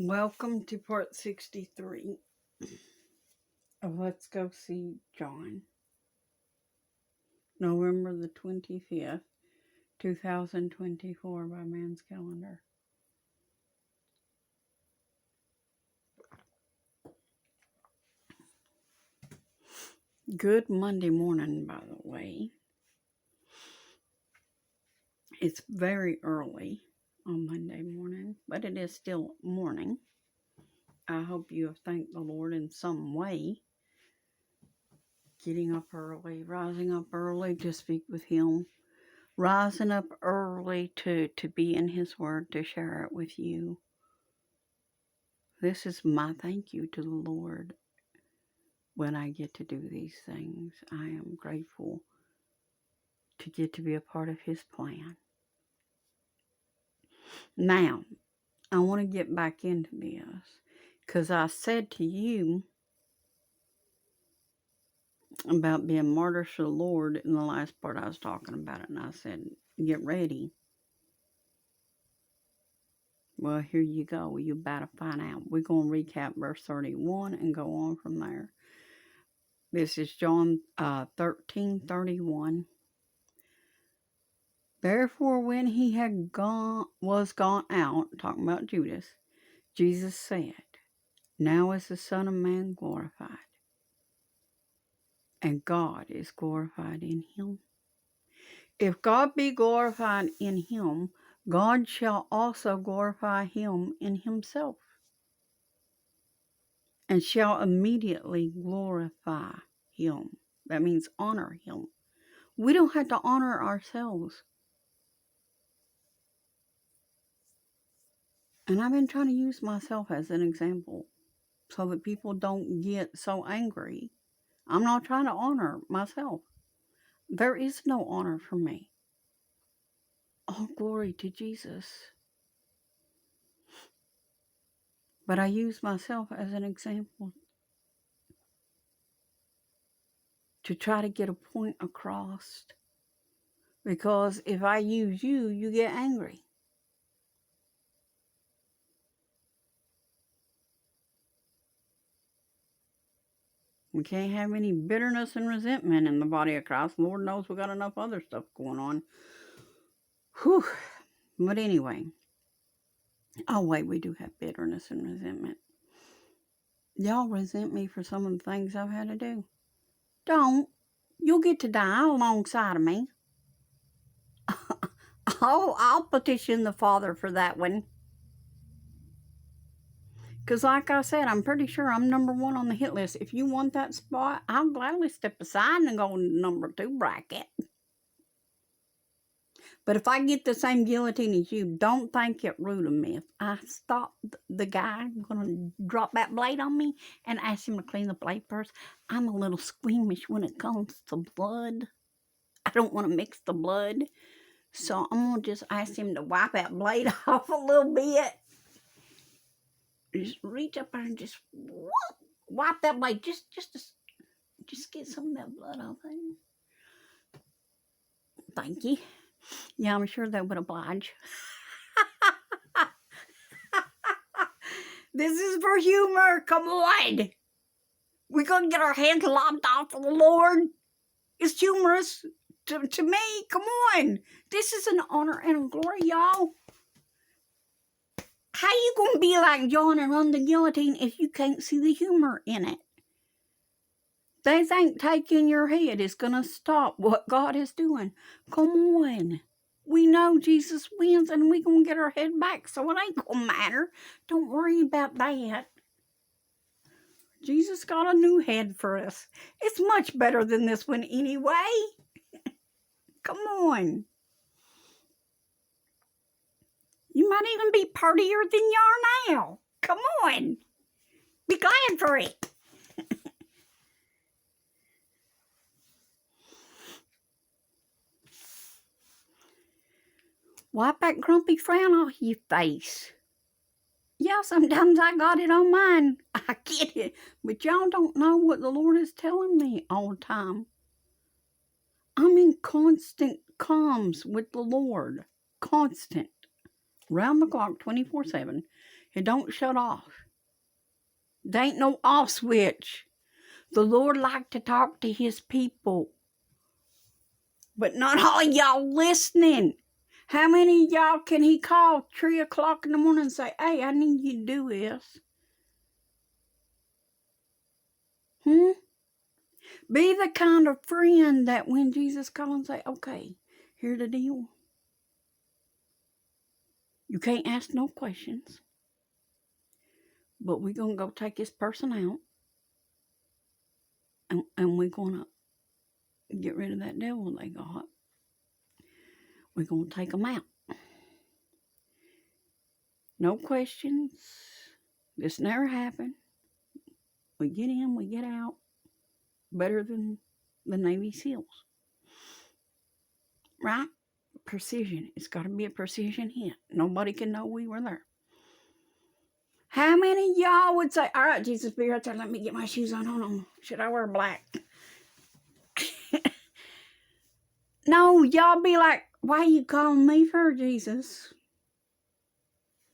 Welcome to part 63 of Let's Go See John. November the 25th, 2024 by Man's Calendar. Good Monday morning, by the way. It's very early on Monday morning, but it is still morning. I hope you have thanked the Lord in some way. Getting up early, rising up early to speak with Him. Rising up early to be in His Word, to share it with you. This is my thank you to the Lord when I get to do these things. I am grateful to get to be a part of His plan. Now, I want to get back into this because I said to you about being martyrs for the Lord in the last part I was talking about it, and I said, get ready. Well, here you go. You're about to find out. We're going to recap verse 31 and go on from there. This is John 13:31. Therefore, when he was gone out, talking about Judas, Jesus said, now is the Son of Man glorified, and God is glorified in him. If God be glorified in him, God shall also glorify him in himself, and shall immediately glorify him. That means honor him. We don't have to honor ourselves. And I've been trying to use myself as an example so that people don't get so angry. I'm not trying to honor myself. There is no honor for me. All glory to Jesus. But I use myself as an example to try to get a point across. Because if I use you, you get angry. We can't have any bitterness and resentment in the body of Christ. Lord knows we got enough other stuff going on. Whew. But anyway. Oh, wait, we do have bitterness and resentment. Y'all resent me for some of the things I've had to do. Don't. You'll get to die alongside of me. I'll petition the Father for that one. Because like I said, I'm pretty sure I'm number 1 on the hit list. If you want that spot, I'll gladly step aside and go in the number 2 bracket. But if I get the same guillotine as you, don't think it rude of me. If I stop the guy going to drop that blade on me and ask him to clean the blade first, I'm a little squeamish when it comes to blood. I don't want to mix the blood. So I'm going to just ask him to wipe that blade off a little bit. Just reach up there and just wipe that blade. Just get some of that blood off there. Thank you. Yeah, I'm sure that would oblige. This is for humor. Come on. We're going to get our hands lopped off of the Lord. It's humorous to me. Come on. This is an honor and a glory, y'all. How you going to be like John and run the guillotine if you can't see the humor in it? They think taking your head is going to stop what God is doing. Come on. We know Jesus wins and we're going to get our head back, so it ain't going to matter. Don't worry about that. Jesus got a new head for us. It's much better than this one anyway. Come on. You might even be purtier than you are now. Come on. Be glad for it. Wipe that grumpy frown off your face. Yeah, sometimes I got it on mine. I get it. But y'all don't know what the Lord is telling me all the time. I'm in constant comms with the Lord. Constant. Round the clock, 24/7. It don't shut off. There ain't no off switch. The Lord like to talk to his people. But not all y'all listening. How many of y'all can he call 3 o'clock in the morning and say, hey, I need you to do this? Be the kind of friend that when Jesus calls and say, okay, here's the deal. You can't ask no questions. But we're going to go take this person out. And we're going to get rid of that devil they got. We're going to take them out. No questions. This never happened. We get in, we get out. Better than the Navy SEALs. Right? Precision. It's got to be a precision hit. Nobody can know we were there. How many of y'all would say, all right, Jesus, be right there. Let me get my shoes on. Hold on. Should I wear black? No, y'all be like, why you calling me for, Jesus?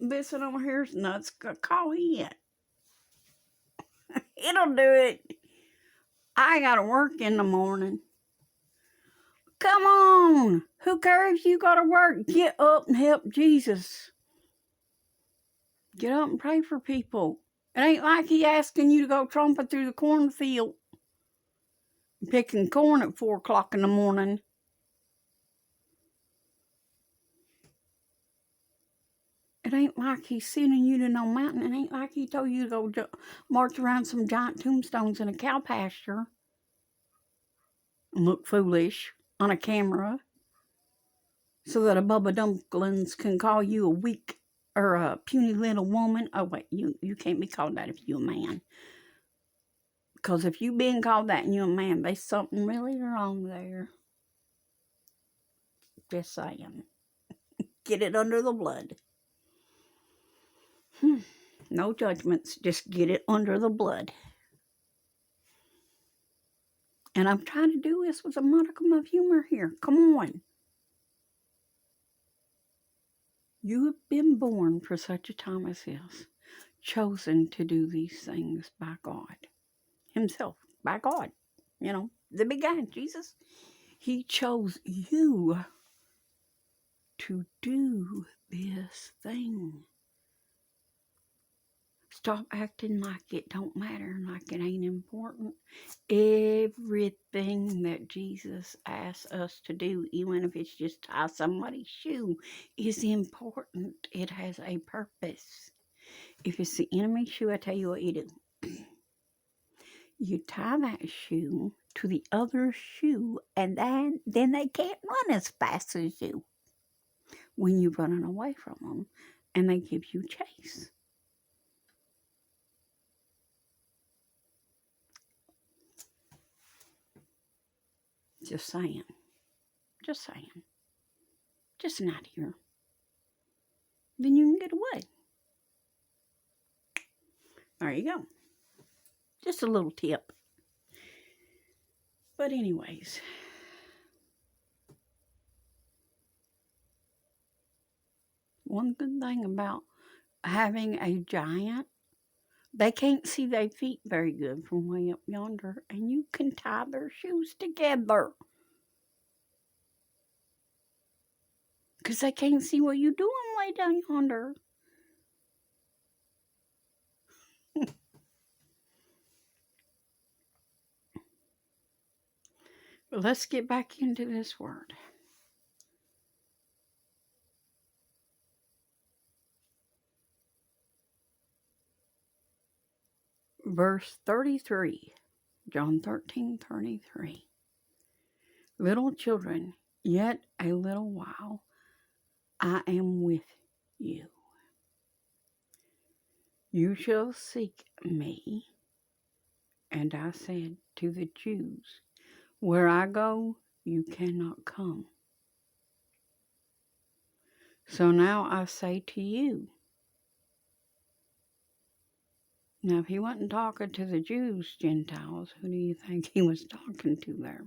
This one over here's nuts. Call it. It'll do it. I got to work in the morning. Come on. Who cares if you got to work? Get up and help Jesus. Get up and pray for people. It ain't like he asking you to go tromping through the cornfield, picking corn at 4 o'clock in the morning. It ain't like he's sending you to no mountain. It ain't like he told you to go march around some giant tombstones in a cow pasture and look foolish on a camera so that a Bubba Dumplings can call you a weak or a puny little woman. Oh, wait, you can't be called that if you're a man. Because if you been called that and you're a man, there's something really wrong there. Just saying. Get it under the blood. No judgments. Just get it under the blood. And I'm trying to do this with a modicum of humor here. Come on. You have been born for such a time as this. Chosen to do these things by God. Himself. By God. You know, the big guy, Jesus. He chose you to do this thing. Stop acting like it don't matter, like it ain't important. Everything that Jesus asks us to do, even if it's just tie somebody's shoe, is important. It has a purpose. If it's the enemy's shoe, I tell you what you do. You tie that shoe to the other shoe, and then they can't run as fast as you when you're running away from them, and they give you chase. Just saying. Just saying. Just an idea. Then you can get away. There you go. Just a little tip. But anyways. One good thing about having a giant, they can't see their feet very good from way up yonder. And you can tie their shoes together. Because they can't see what you're doing way down yonder. But let's get back into this word. Verse 33. John 13:33. Little children, yet a little while I am with you. You shall seek me. And I said to the Jews, where I go, you cannot come. So now I say to you. Now, if he wasn't talking to the Jews, Gentiles, who do you think he was talking to there?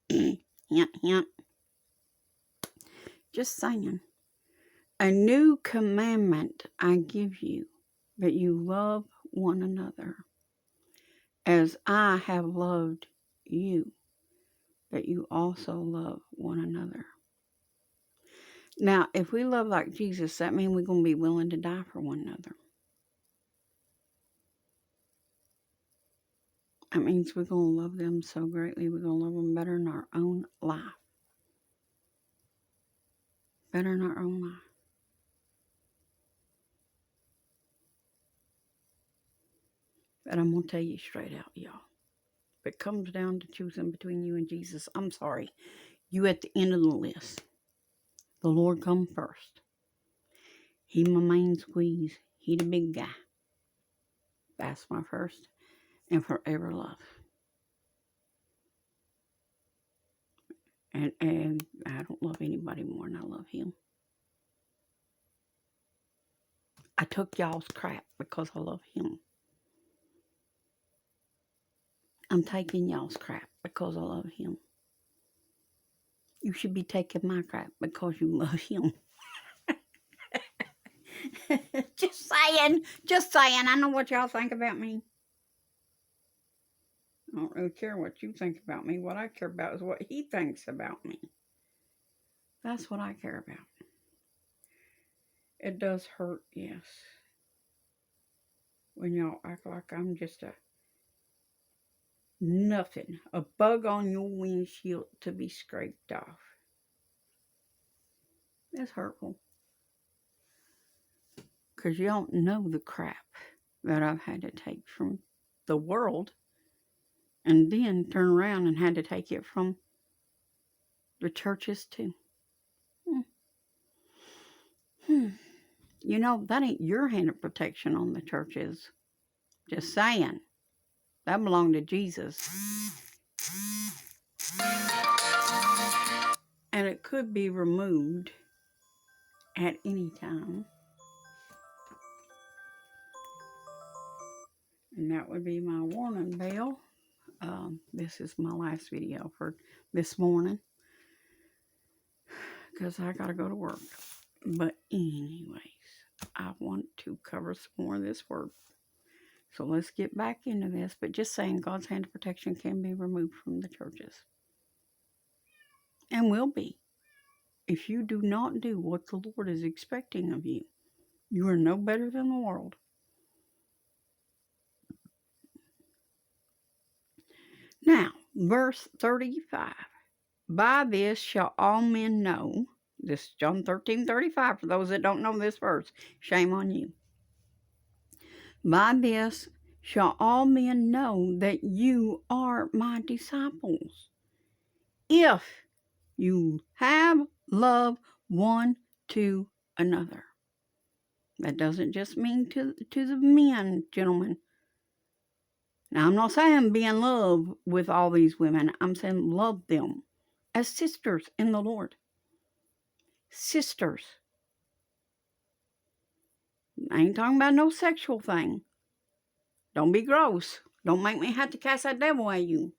Hint, hint. Just saying. A new commandment I give you, that you love one another, as I have loved you, that you also love one another. Now, if we love like Jesus, that means we're going to be willing to die for one another. That means we're going to love them so greatly, we're going to love them better than our own life. Better than our own life. But I'm going to tell you straight out, y'all. If it comes down to choosing between you and Jesus, I'm sorry. You at the end of the list. The Lord come first. He my main squeeze. He the big guy. That's my first and forever love. And I don't love anybody more than I love him. I took y'all's crap because I love him. I'm taking y'all's crap because I love him. You should be taking my crap because you love him. Just saying. Just saying. I know what y'all think about me. I don't really care what you think about me. What I care about is what he thinks about me. That's what I care about. It does hurt, yes. When y'all act like I'm just a nothing. A bug on your windshield to be scraped off. That's hurtful. Because you don't know the crap that I've had to take from the world. And then turn around and had to take it from the churches too. You know, that ain't your hand of protection on the churches. Just saying. That belonged to Jesus. And it could be removed at any time. And that would be my warning bell. This is my last video for this morning. Because I got to go to work. But anyways, I want to cover some more of this word. So let's get back into this. But just saying, God's hand of protection can be removed from the churches. And will be. If you do not do what the Lord is expecting of you, you are no better than the world. Now, verse 35. By this shall all men know. This is John 13:35. For those that don't know this verse, shame on you. By this shall all men know that you are my disciples, if you have love one to another. That doesn't just mean to the men, gentlemen. Now, I'm not saying be in love with all these women. I'm saying love them as sisters in the Lord. Sisters. I ain't talking about no sexual thing. Don't be gross. Don't make me have to cast that devil at you.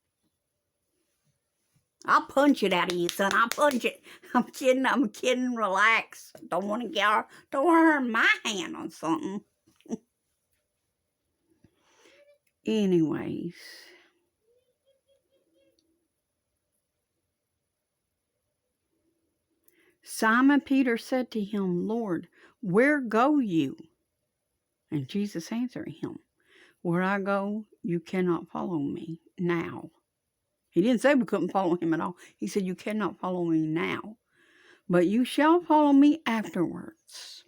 I'll punch it out of you, son. I'll punch it. I'm kidding. Relax. Don't want to hurt my hand on something. Anyways. Simon Peter said to him, Lord, where go you? And Jesus answered him, where I go, you cannot follow me now. He didn't say we couldn't follow him at all. He said, you cannot follow me now, but you shall follow me afterwards.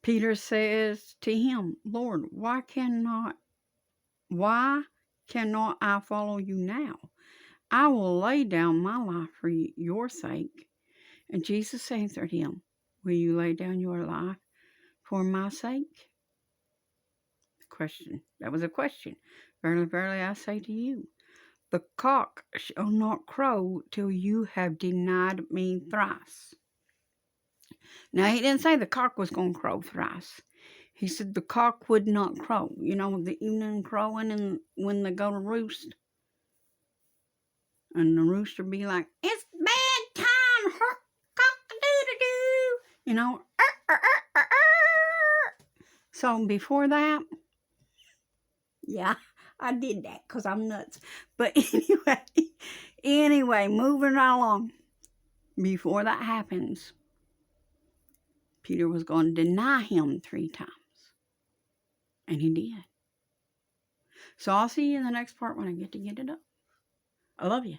Peter says to him, Lord, why cannot I follow you now? I will lay down my life for your sake. And Jesus answered him, will you lay down your life for my sake? Question. That was a question. Verily, verily, I say to you, the cock shall not crow till you have denied me thrice. Now, he didn't say the cock was going to crow thrice. He said the cock would not crow. You know, the evening crowing and when they go to roost. And the rooster be like, it's bedtime, cock-a-doodle-doo. You know, So before that, yeah, I did that because I'm nuts. But anyway, moving right along. Before that happens, Peter was going to deny him 3 times. And he did. So I'll see you in the next part when I get it up. I love you.